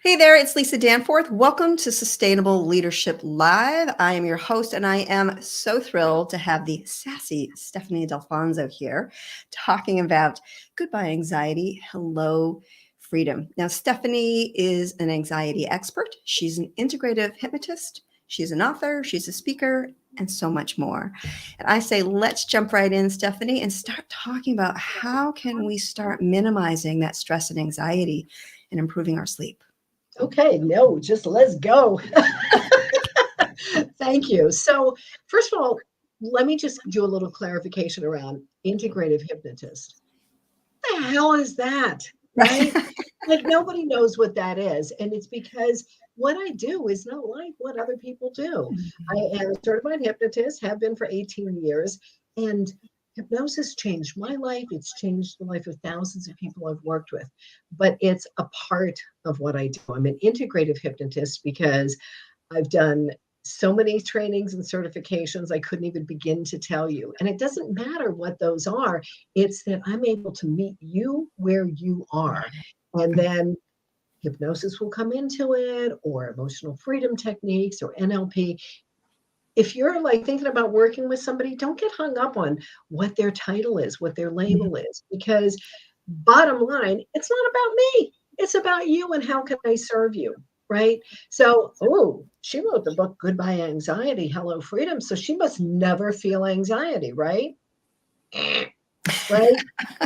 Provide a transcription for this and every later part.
Hey there, it's Lisa Danforth. Welcome to Sustainable Leadership Live. I am your host, and I am so thrilled to have the sassy Stephanie Dalfonzo here talking about goodbye anxiety, hello freedom. Now, Stephanie is an anxiety expert. She's an integrative hypnotist. She's an author. She's a speaker, and so much more. And I say, let's jump right in, Stephanie, and start talking about how can we start minimizing that stress and anxiety and improving our sleep. Okay, no, just let's go. Thank you. So, first of all, let me just do a little clarification around integrative hypnotist. What the hell is that? Right? Like, nobody knows what that is. And it's because what I do is not like what other people do. I am a certified hypnotist, have been for 18 years. And hypnosis changed my life. It's changed the life of thousands of people I've worked with. But it's a part of what I do. I'm an integrative hypnotist because I've done so many trainings and certifications I couldn't even begin to tell you. And it doesn't matter what those are, it's that I'm able to meet you where you are. And then hypnosis will come into it, or emotional freedom techniques, or NLP. If you're like thinking about working with somebody, don't get hung up on what their title is, what their label is, because bottom line, it's not about me. It's about you and how can I serve you, right? So, oh, she wrote the book Goodbye Anxiety, Hello Freedom. So she must never feel anxiety, right? Right?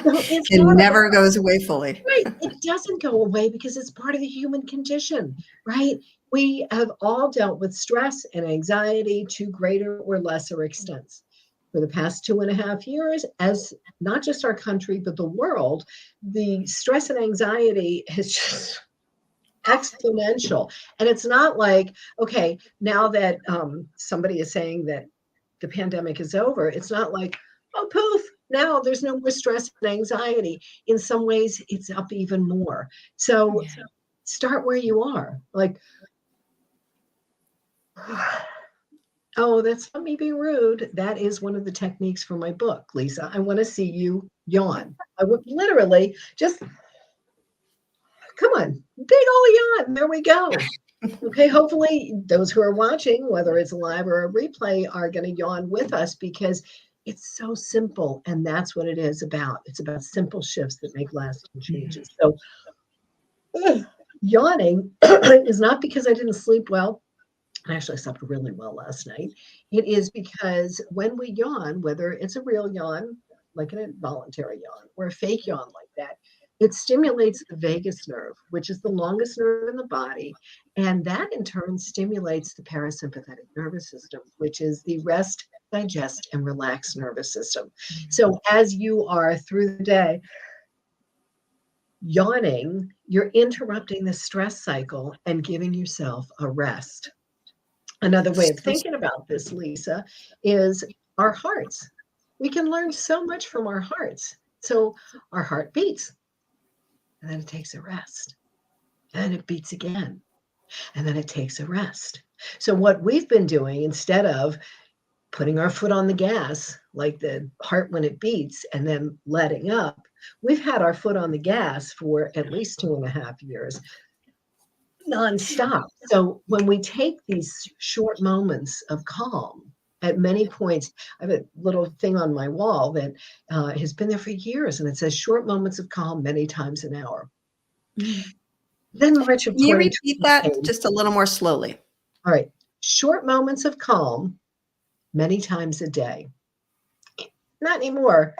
So it's It not never about, goes away fully. right. It doesn't go away because it's part of the human condition, right? We have all dealt with stress and anxiety to greater or lesser extents. For the past 2.5 years, as not just our country, but the world, the stress and anxiety has just exponential. And it's not like, okay, now that somebody is saying that the pandemic is over, it's not like, oh, poof, now there's no more stress and anxiety. In some ways, it's up even more. So start where you are. Like, oh, that's not me being rude. That is one of the techniques for my book, Lisa. I want to see you yawn. I would literally just, come on, big ol' yawn. There we go. Okay, hopefully those who are watching, whether it's live or a replay, are going to yawn with us because it's so simple. And that's what it is about. It's about simple shifts that make lasting changes. So yawning is not because I didn't sleep well. I actually slept really well last night. It is because when we yawn, whether it's a real yawn, like an involuntary yawn, or a fake yawn like that, it stimulates the vagus nerve, which is the longest nerve in the body. And that in turn stimulates the parasympathetic nervous system, which is the rest, digest, and relax nervous system. So as you are through the day yawning, you're interrupting the stress cycle and giving yourself a rest. Another way of thinking about this, Lisa, is our hearts. We can learn so much from our hearts. So our heart beats, and then it takes a rest, and then it beats again, and then it takes a rest. So what we've been doing, instead of putting our foot on the gas, like the heart when it beats, and then letting up, we've had our foot on the gas for at least 2.5 years, nonstop. So when we take these short moments of calm, at many points, I have a little thing on my wall that has been there for years, and it says short moments of calm many times an hour. Then March of Can you 2020 repeat that came. just a little more slowly? All right, short moments of calm many times a day. Not anymore.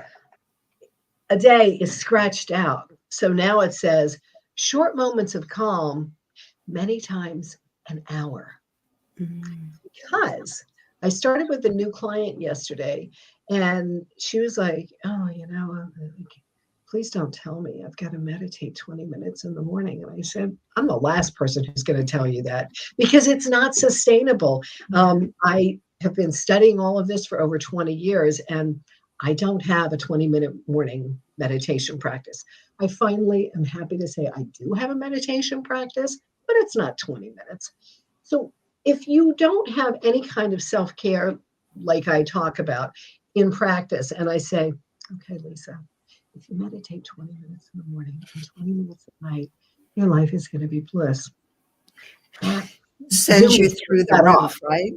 A day is scratched out. So now it says short moments of calm many times an hour. Because I started with a new client yesterday, and she was like, oh, please don't tell me I've got to meditate 20 minutes in the morning. And I said, I'm the last person who's going to tell you that because it's not sustainable. I have been studying all of this for over 20 years, and I don't have a 20-minute morning meditation practice. I finally am happy to say I do have a meditation practice, but it's not 20 minutes. So if you don't have any kind of self-care like I talk about in practice, and I say, okay, Lisa, if you meditate 20 minutes in the morning and 20 minutes at night, your life is going to be bliss. Sends Zoom you is through the shut off. roof, right?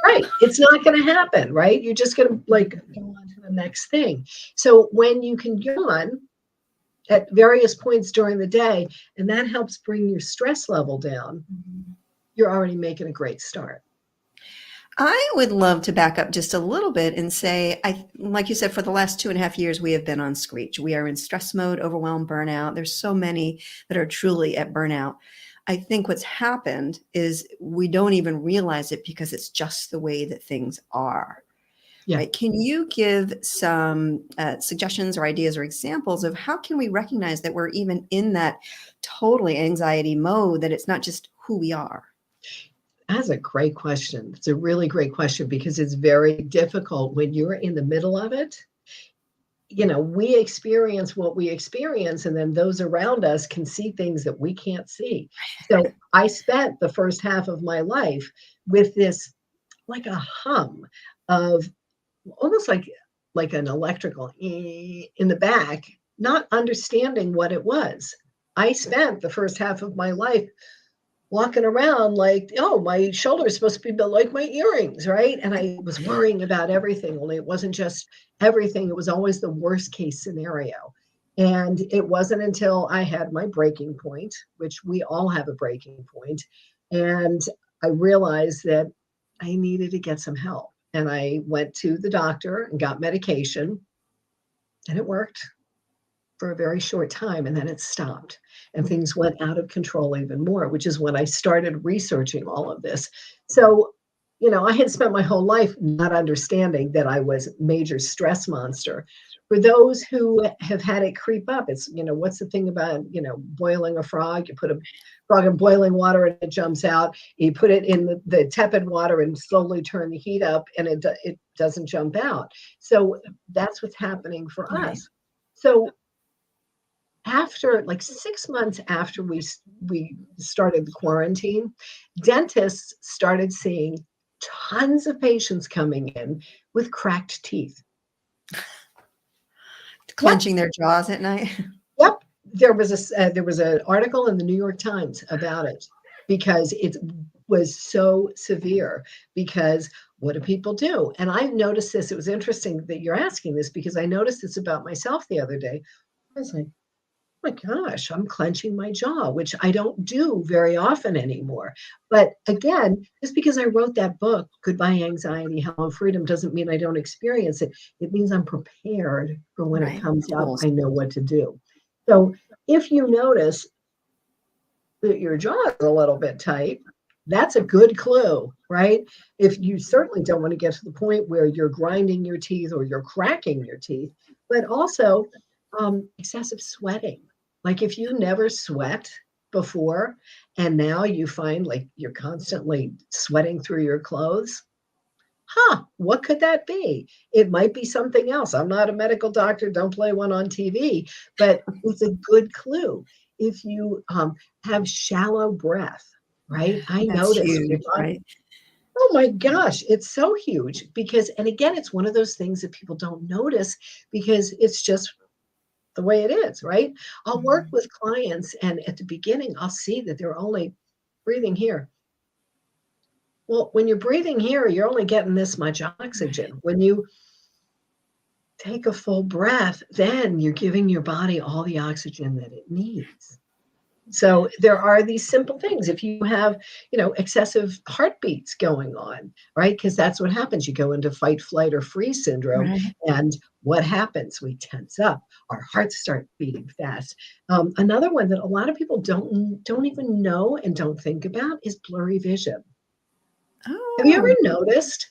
Right. It's not going to happen, right? You're just going to like go on to the next thing. So when you can yawn at various points during the day, and that helps bring your stress level down, you're already making a great start. I would love to back up just a little bit and say, like you said, for the last 2.5 years, we have been on screech. We are in stress mode, overwhelm, burnout. There's so many that are truly at burnout. I think what's happened is we don't even realize it because it's just the way that things are. Yeah. Right? Can you give some suggestions or ideas or examples of how can we recognize that we're even in that totally anxiety mode, that it's not just who we are? That's a great question. It's a really great question because it's very difficult when you're in the middle of it. We experience what we experience, and then those around us can see things that we can't see. So I spent the first half of my life with this, like a hum of almost like an electrical in the back, not understanding what it was. I spent the first half of my life walking around like, oh, my shoulder is supposed to be built like my earrings, right? And I was worrying about everything, only it wasn't just everything, it was always the worst case scenario. And it wasn't until I had my breaking point, which we all have a breaking point, and I realized that I needed to get some help. And I went to the doctor and got medication, and it worked for a very short time, and then it stopped. And things went out of control even more, which is when I started researching all of this. So, I had spent my whole life not understanding that I was a major stress monster. For those who have had it creep up, it's, what's the thing about, boiling a frog? You put a frog in boiling water and it jumps out. You put it in the tepid water and slowly turn the heat up, and it doesn't jump out. So that's what's happening for Right. us. So after like 6 months after we started the quarantine, dentists started seeing tons of patients coming in with cracked teeth. Yep, Clenching their jaws at night. yep. There was an article in the New York Times about it because it was so severe. Because what do people do? And I noticed this. It was interesting that you're asking this because I noticed this about myself the other day. I was like, my gosh, I'm clenching my jaw, which I don't do very often anymore. But again, just because I wrote that book, Goodbye Anxiety, Hello Freedom, doesn't mean I don't experience it. It means I'm prepared for when it Right. comes up, Tools. I know what to do. So if you notice that your jaw is a little bit tight, that's a good clue, right? If you certainly don't want to get to the point where you're grinding your teeth or you're cracking your teeth, but also excessive sweating. Like if you never sweat before and now you find like you're constantly sweating through your clothes, what could that be? It might be something else. I'm not a medical doctor. Don't play one on TV, but it's a good clue. If you have shallow breath, right? I That's noticed huge, if I'm, right? oh my gosh, it's so huge because, and again, it's one of those things that people don't notice because it's just the way it is, right? I'll work with clients, and at the beginning, I'll see that they're only breathing here. Well, when you're breathing here, you're only getting this much oxygen. When you take a full breath, then you're giving your body all the oxygen that it needs. So there are these simple things. If you have, excessive heartbeats going on, right? Because that's what happens. You go into fight, flight, or freeze syndrome. Right. And what happens? We tense up. Our hearts start beating fast. Another one that a lot of people don't even know and don't think about is blurry vision. Have you ever Oh, noticed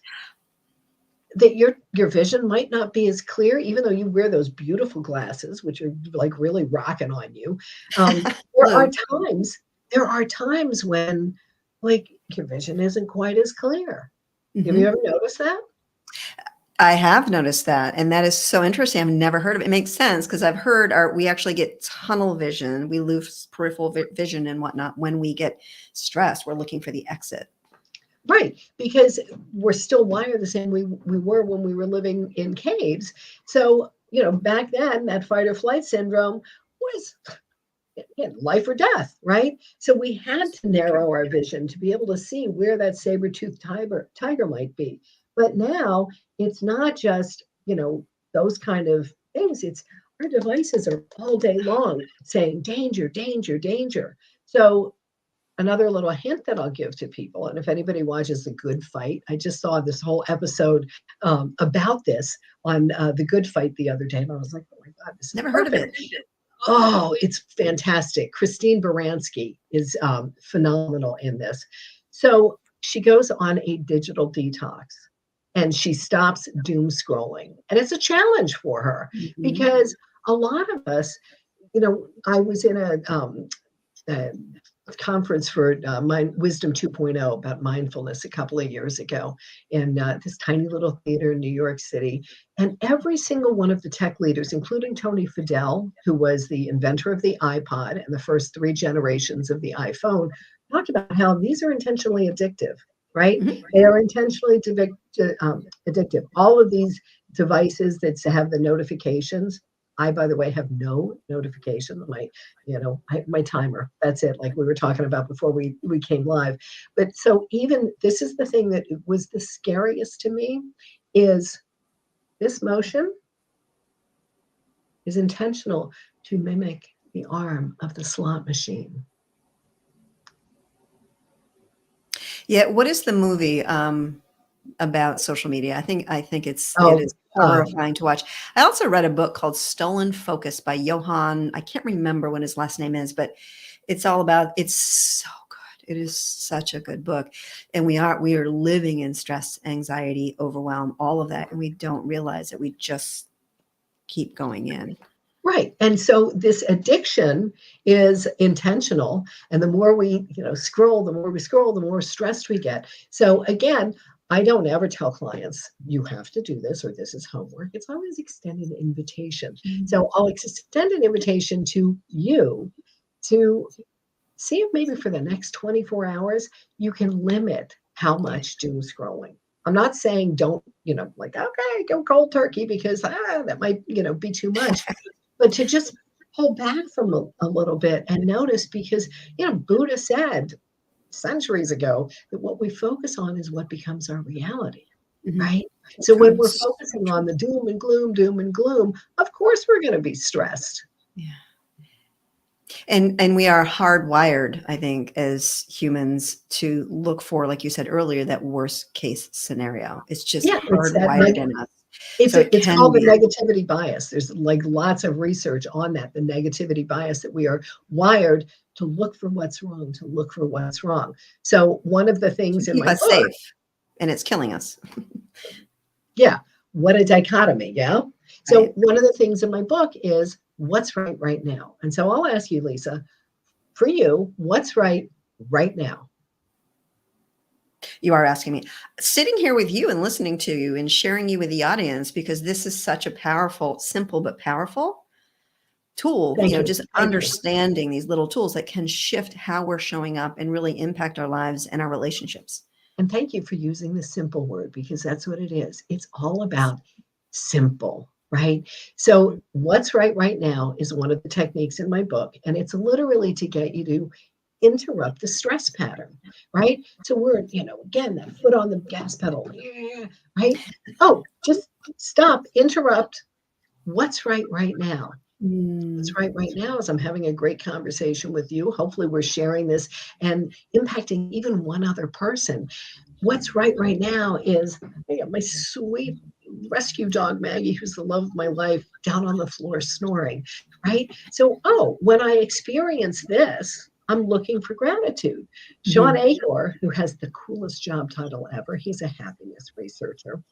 that your vision might not be as clear, even though you wear those beautiful glasses, which are like really rocking on you? There are blue. times there are times when like your vision isn't quite as clear. Have you Hmm. ever noticed that? I have noticed that, and that is so interesting. I've never heard of it. It makes sense because I've heard we actually get tunnel vision. We lose peripheral vision and whatnot when we get stressed. We're looking for the exit. Right, because we're still wired the same way we were when we were living in caves. So, back then, that fight or flight syndrome was again, life or death, right? So we had to narrow our vision to be able to see where that saber-toothed tiger might be. But now it's not just, those kind of things. It's our devices are all day long saying danger, danger, danger. So another little hint that I'll give to people, and if anybody watches The Good Fight, I just saw this whole episode about this on The Good Fight the other day, and I was like, oh my God, this is Never heard of perfect. it. Oh, it's fantastic. Christine Baranski is phenomenal in this. So she goes on a digital detox and she stops doom scrolling. And it's a challenge for her because a lot of us, I was in a conference for Wisdom 2.0 about mindfulness a couple of years ago in this tiny little theater in New York City. And every single one of the tech leaders, including Tony Fadell, who was the inventor of the iPod and the first 3 generations of the iPhone, talked about how these are intentionally addictive, right? They are intentionally addictive. All of these devices that have the notifications, I, by the way, have no notification. My timer. That's it. Like we were talking about before we came live. But so even this is the thing that was the scariest to me is this motion is intentional to mimic the arm of the slot machine. Yeah. What is the movie about social media? I think it is horrifying to watch. I also read a book called Stolen Focus by Johann. I can't remember what his last name is, but it's so good. It is such a good book. And we are living in stress, anxiety, overwhelm, all of that. And we don't realize that we just keep going in. Right. And so this addiction is intentional. And the more we, scroll, the more stressed we get. So again, I don't ever tell clients, you have to do this or this is homework. It's always extend an invitation. So I'll extend an invitation to you to see if maybe for the next 24 hours, you can limit how much doom scrolling. I'm not saying don't, okay, go cold turkey because that might, be too much. But to just pull back from a little bit and notice because, Buddha said centuries ago that what we focus on is what becomes our reality, right? So when we're focusing on the doom and gloom, of course we're going to be stressed. Yeah. And we are hardwired, I think, as humans to look for, like you said earlier, that worst case scenario. It's just hardwired in us. It's called the negativity bias. There's lots of research on that, the negativity bias that we are wired to look for what's wrong, So one of the things in my book, safe, and it's killing us. Yeah. What a dichotomy. Yeah. So one of the things in my book is what's right now. And so I'll ask you, Lisa, for you, what's right now? You are asking me. Sitting here with you and listening to you and sharing you with the audience, because this is such a powerful, simple but powerful tool, just understanding these little tools that can shift how we're showing up and really impact our lives and our relationships. And thank you for using the simple word because that's what it is. It's all about simple, right? So what's right now is one of the techniques in my book, and it's literally to get you to interrupt the stress pattern, right? So we're, again, that foot on the gas pedal, right? Oh, just stop, interrupt. What's right now? What's right now is I'm having a great conversation with you. Hopefully we're sharing this and impacting even one other person. What's right now is I got my sweet rescue dog, Maggie, who's the love of my life, down on the floor snoring, right? So, when I experience this, I'm looking for gratitude. Sean Agor, who has the coolest job title ever, he's a happiness researcher.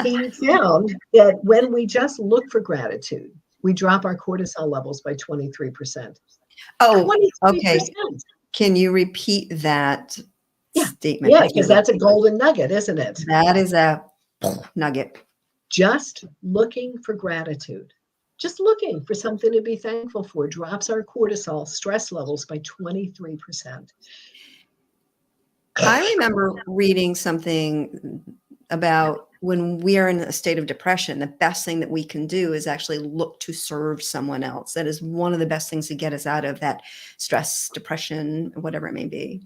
He found that when we just look for gratitude, we drop our cortisol levels by 23%. Oh, 23%. Okay. Can you repeat that statement? Yeah, because that's a golden nugget, isn't it? That is a nugget. Just looking for gratitude. Just looking for something to be thankful for drops our cortisol stress levels by 23%. I remember reading something about when we are in a state of depression, the best thing that we can do is actually look to serve someone else. That is one of the best things to get us out of that stress, depression, whatever it may be.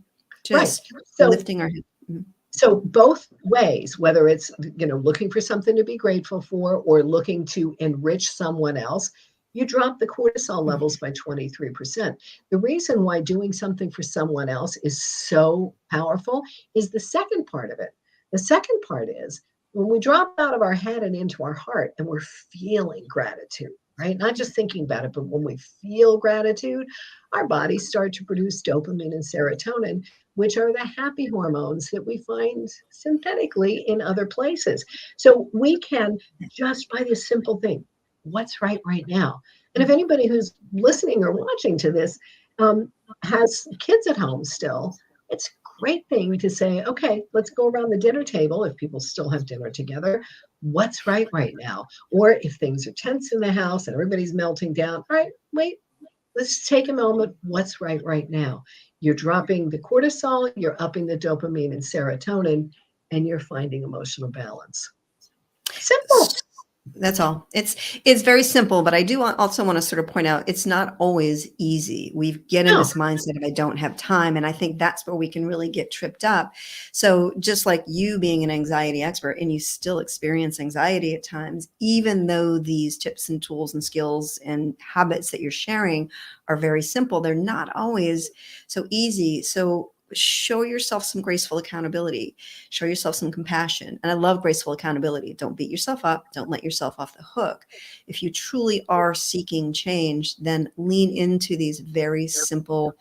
Right. Just So, lifting our head. Mhm. so both ways, whether it's, looking for something to be grateful for or looking to enrich someone else, you drop the cortisol levels by 23%. The reason why doing something for someone else is so powerful is the second part of it. The second part is when we drop out of our head and into our heart and we're feeling gratitude, right? Not just thinking about it, but when we feel gratitude, our bodies start to produce dopamine and serotonin, which are the happy hormones that we find synthetically in other places. So we can, just by this simple thing, what's right now. And if anybody who's listening or watching to this has kids at home still, it's a great thing to say, okay, let's go around the dinner table if people still have dinner together. What's right now? Or if things are tense in the house and everybody's melting down, all right, wait, let's take a moment. What's right now? You're dropping the cortisol, you're upping the dopamine and serotonin, and you're finding emotional balance. Simple. That's all. It's very simple, but I do also want to sort of point out it's not always easy. We get in No. this mindset of I don't have time, and I think that's where we can really get tripped up. So just like you being an anxiety expert and you still experience anxiety at times, even though these tips and tools and skills and habits that you're sharing are very simple, they're not always so easy. So show yourself some graceful accountability, show yourself some compassion. And I love graceful accountability. Don't beat yourself up. Don't let yourself off the hook. If you truly are seeking change, then lean into these very simple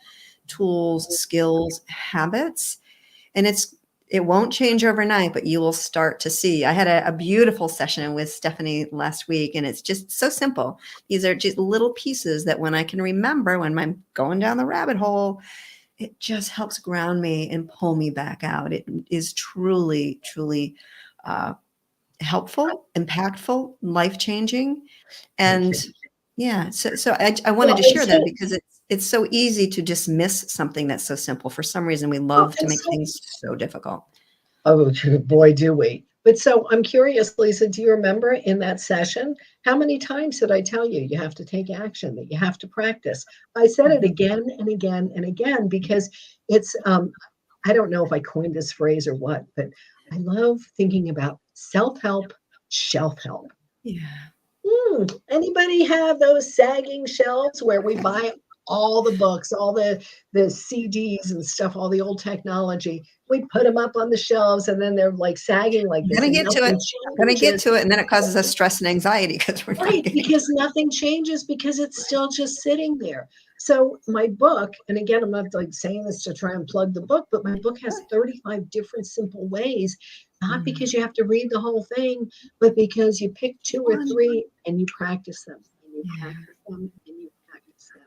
tools, skills, habits. And it won't change overnight, but you will start to see. I had a beautiful session with Stephanie last week, and it's just so simple. These are just little pieces that when I can remember when I'm going down the rabbit hole, it just helps ground me and pull me back out. It is truly, truly helpful, impactful, life-changing. And yeah, so I wanted Well, to share that because it's so easy to dismiss something that's so simple. For some reason, we love to make things so difficult. Oh, boy, do we. But so I'm curious, Lisa, do you remember in that session, how many times did I tell you you have to take action, that you have to practice? I said it again and again and again because it's, I don't know if I coined this phrase or what, but I love thinking about self-help, shelf-help. Yeah. Anybody have those sagging shelves where we buy all the books, all the CDs and stuff, all the old technology? We put them up on the shelves and then they're like sagging like I'm this gonna and get to it. nothing I'm gonna get changes. to it. And then it causes us stress and anxiety because we're not Right, getting because nothing changes because it's still just sitting there. So my book, and again, I'm not like saying this to try and plug the book, but my book has 35 different simple ways, not because you have to read the whole thing, but because you pick two or three and you practice them and you practice them and you practice them.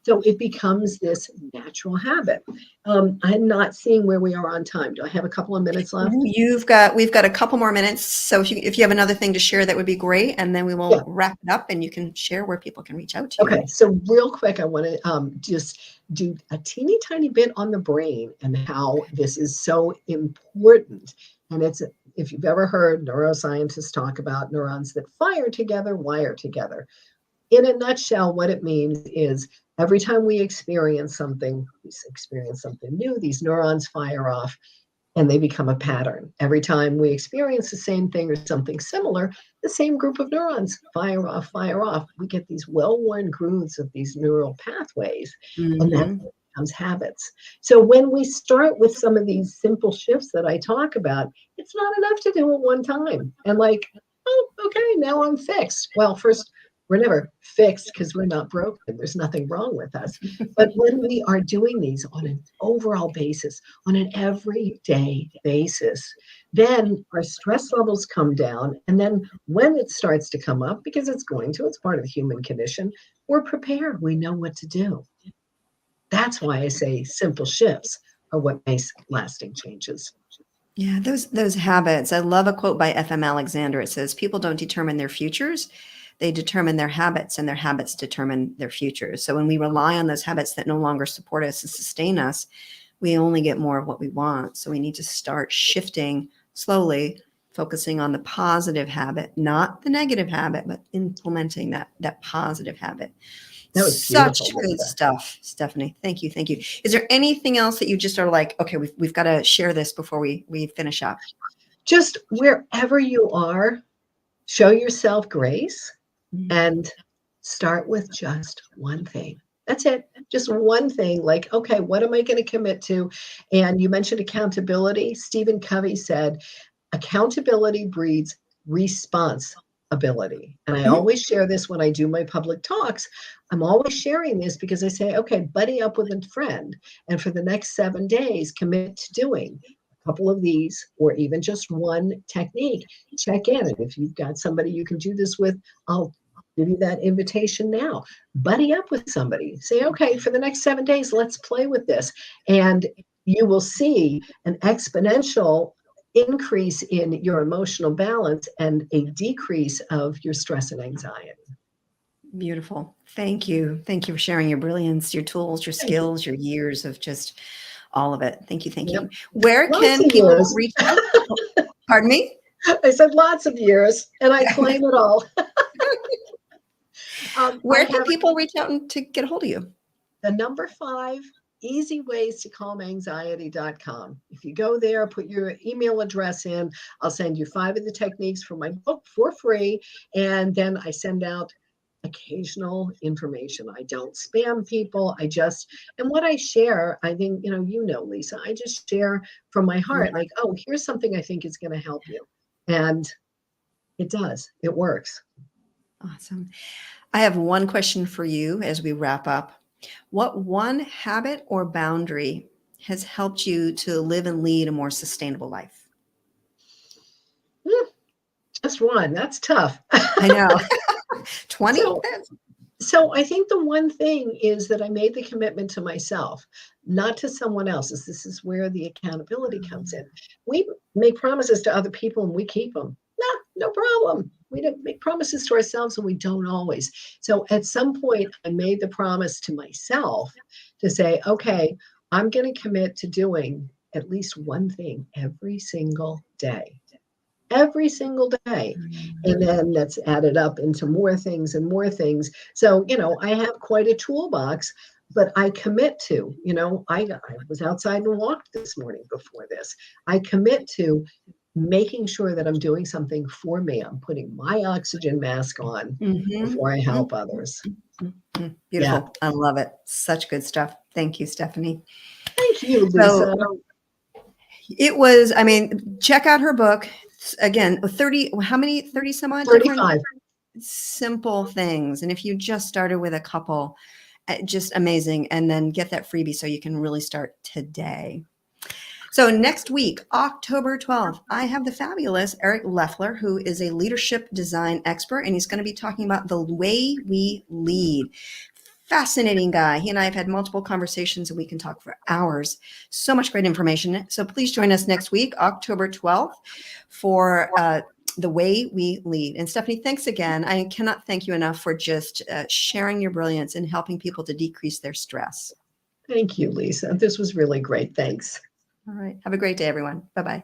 So it becomes this natural habit. I'm not seeing where we are on time. Do I have a couple of minutes left? We've got a couple more minutes. So if you have another thing to share, that would be great. And then we will Yeah. wrap it up and you can share where people can reach out to you. Okay, so real quick, I want to just do a teeny tiny bit on the brain and how this is so important. And it's, if you've ever heard neuroscientists talk about neurons that fire together, wire together. In a nutshell, what it means is every time we experience something new, these neurons fire off and they become a pattern. Every time we experience the same thing or something similar, the same group of neurons fire off, fire off. We get these well-worn grooves of these neural pathways, and that becomes habits. So when we start with some of these simple shifts that I talk about, it's not enough to do it one time. And like, oh, okay, now I'm fixed. Well, first, we're never fixed because we're not broken. There's nothing wrong with us. But when we are doing these on an overall basis, on an everyday basis, then our stress levels come down. And then when it starts to come up, because it's part of the human condition, we're prepared. We know what to do. That's why I say simple shifts are what makes lasting changes. Yeah, those habits. I love a quote by F.M. Alexander. It says, people don't determine their futures. They determine their habits, and their habits determine their futures. So when we rely on those habits that no longer support us and sustain us, we only get more of what we want. So we need to start shifting slowly focusing on the positive habit, not the negative habit, but implementing that positive habit. That was Such beautiful, good Lisa. stuff, Stephanie. Thank you. Thank you. Is there anything else that you just are like, okay, we've got to share this before we finish up? Just wherever you are, show yourself grace Mm. and start with just one thing. That's it. Just one thing. Like, okay, what am I going to commit to? And you mentioned accountability. Stephen Covey said, accountability breeds responsibility. And I Mhm. always share this when I do my public talks. I'm always sharing this because I say, okay, buddy up with a friend. And for the next 7 days, commit to doing a couple of these or even just one technique. Check in. And if you've got somebody you can do this with, I'll give you that invitation now. Buddy up with somebody. Say, okay, for the next 7 days, let's play with this. And you will see an exponential increase in your emotional balance and a decrease of your stress and anxiety. Beautiful. Thank you. Thank you for sharing your brilliance, your tools, your Thank you. skills, your years of just all of it. Thank you. Thank Yep. you. Where Lots can of people years. reach out? Pardon me? I said lots of years, and I claim it all. I Where can have people reach out and to get a hold of you? the number 5 easy ways to calm anxiety.com. If you go there, put your email address in, I'll send you 5 of the techniques from my book for free. And then I send out occasional information. I don't spam people. And what I share, I think, Lisa, I just share from my heart, like, oh, here's something I think is going to help you. And it does, it works. Awesome. I have one question for you as we wrap up. What one habit or boundary has helped you to live and lead a more sustainable life? Just one, that's tough. I know. 20? So I think the one thing is that I made the commitment to myself, not to someone else's. This is where the accountability comes in. We make promises to other people and we keep them. No problem. We don't make promises to ourselves and we don't always. So at some point, I made the promise to myself to say, okay, I'm going to commit to doing at least one thing every single day. Every single day. And then that's added up into more things and more things. So, I have quite a toolbox, but I commit to, I was outside and walked this morning before this. I commit to making sure that I'm doing something for me. I'm putting my oxygen mask on before I help others. Beautiful. Yeah. I love it. Such good stuff. Thank you, Stephanie. Thank you, Lisa. It was, check out her book. Again, 30, how many, 30 some odd 35. different simple things. And if you just started with a couple, just amazing. And then get that freebie so you can really start today. So next week, October 12th, I have the fabulous Eric Leffler, who is a leadership design expert, and he's going to be talking about the way we lead. Fascinating guy. He and I have had multiple conversations and we can talk for hours. So much great information. So please join us next week, October 12th, for the way we lead. And Stephanie, thanks again. I cannot thank you enough for just sharing your brilliance and helping people to decrease their stress. Thank you, Lisa. This was really great. Thanks. All right. Have a great day, everyone. Bye-bye.